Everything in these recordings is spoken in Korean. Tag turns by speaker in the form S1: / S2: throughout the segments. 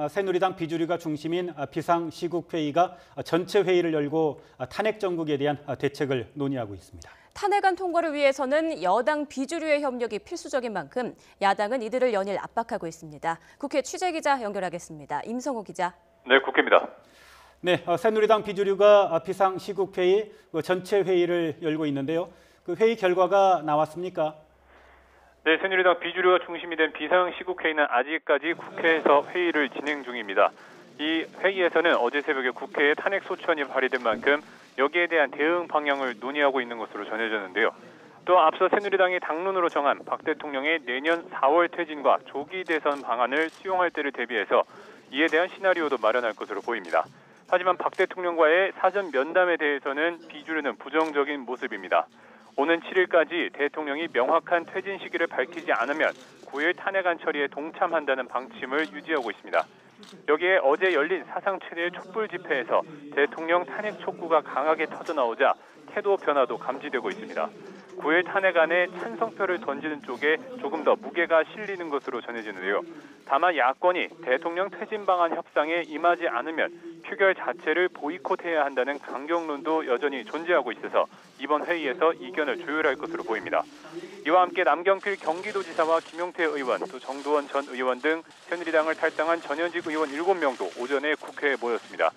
S1: 새누리당 비주류가 중심인 비상시국회의가 전체 회의를 열고 탄핵 정국에 대한 대책을 논의하고 있습니다.
S2: 탄핵안 통과를 위해서는 여당 비주류의 협력이 필수적인 만큼 야당은 이들을 연일 압박하고 있습니다. 국회 취재기자 연결하겠습니다. 임성호 기자.
S3: 네, 국회입니다.
S1: 네, 새누리당 비주류가 비상시국회의 전체 회의를 열고 있는데요. 그 회의 결과가 나왔습니까?
S3: 네, 새누리당 비주류가 중심이 된 비상시국회의는 아직까지 국회에서 회의를 진행 중입니다. 이 회의에서는 어제 새벽에 국회에 탄핵 소추안이 발의된 만큼 여기에 대한 대응 방향을 논의하고 있는 것으로 전해졌는데요. 또 앞서 새누리당이 당론으로 정한 박 대통령의 내년 4월 퇴진과 조기 대선 방안을 수용할 때를 대비해서 이에 대한 시나리오도 마련할 것으로 보입니다. 하지만 박 대통령과의 사전 면담에 대해서는 비주류는 부정적인 모습입니다. 오는 7일까지 대통령이 명확한 퇴진 시기를 밝히지 않으면 9일 탄핵안 처리에 동참한다는 방침을 유지하고 있습니다. 여기에 어제 열린 사상 최대의 촛불 집회에서 대통령 탄핵 촉구가 강하게 터져나오자 태도 변화도 감지되고 있습니다. 9일 탄핵안에 찬성표를 던지는 쪽에 조금 더 무게가 실리는 것으로 전해지는데요. 다만 야권이 대통령 퇴진 방안 협상에 임하지 않으면 표결 자체를 보이콧해야 한다는 강경론도 여전히 존재하고 있어서 이번 회의에서 이견을 조율할 것으로 보입니다. 이와 함께 남경필 경기도지사와 김용태 의원, 또 정두원 전 의원 등 새누리당을 탈당한 전현직 의원 7명도 오전에 국회에 모였습니다.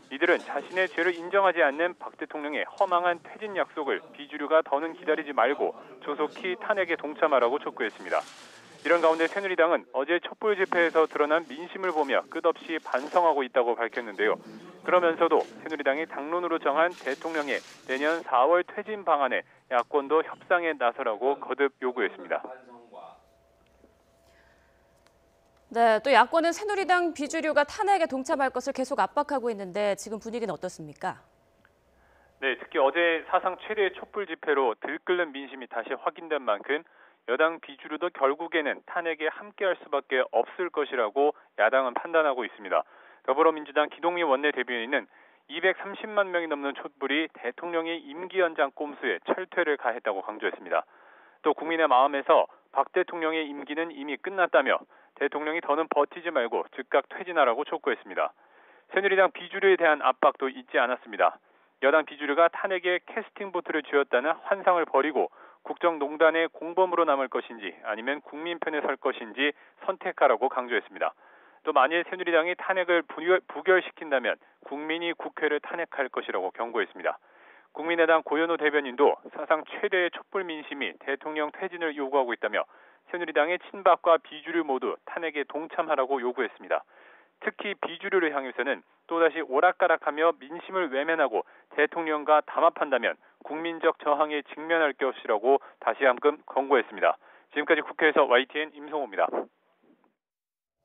S3: 이들은 자신의 죄를 인정하지 않는 박 대통령의 허망한 퇴진 약속을 비주류가 더는 기다리지 말고 조속히 탄핵에 동참하라고 촉구했습니다. 이런 가운데 새누리당은 어제 촛불 집회에서 드러난 민심을 보며 끝없이 반성하고 있다고 밝혔는데요. 그러면서도 새누리당이 당론으로 정한 대통령의 내년 4월 퇴진 방안에 야권도 협상에 나서라고 거듭 요구했습니다.
S2: 네, 또 야권은 새누리당 비주류가 탄핵에 동참할 것을 계속 압박하고 있는데 지금 분위기는 어떻습니까?
S3: 네, 특히 어제 사상 최대의 촛불 집회로 들끓는 민심이 다시 확인된 만큼 여당 비주류도 결국에는 탄핵에 함께할 수밖에 없을 것이라고 야당은 판단하고 있습니다. 더불어민주당 기동민 원내대변인은 230만 명이 넘는 촛불이 대통령의 임기 연장 꼼수에 철퇴를 가했다고 강조했습니다. 또 국민의 마음에서 박 대통령의 임기는 이미 끝났다며 대통령이 더는 버티지 말고 즉각 퇴진하라고 촉구했습니다. 새누리당 비주류에 대한 압박도 잊지 않았습니다. 여당 비주류가 탄핵에 캐스팅 보트를 쥐었다는 환상을 버리고 국정농단의 공범으로 남을 것인지 아니면 국민 편에 설 것인지 선택하라고 강조했습니다. 또 만일 새누리당이 탄핵을 부결시킨다면 국민이 국회를 탄핵할 것이라고 경고했습니다. 국민의당 고현우 대변인도 사상 최대의 촛불 민심이 대통령 퇴진을 요구하고 있다며 새누리당의 친박과 비주류 모두 탄핵에 동참하라고 요구했습니다. 특히 비주류를 향해서는 또다시 오락가락하며 민심을 외면하고 대통령과 담합한다면 국민적 저항에 직면할 것이라고 다시 한번 권고했습니다. 지금까지 국회에서 YTN 임성호입니다.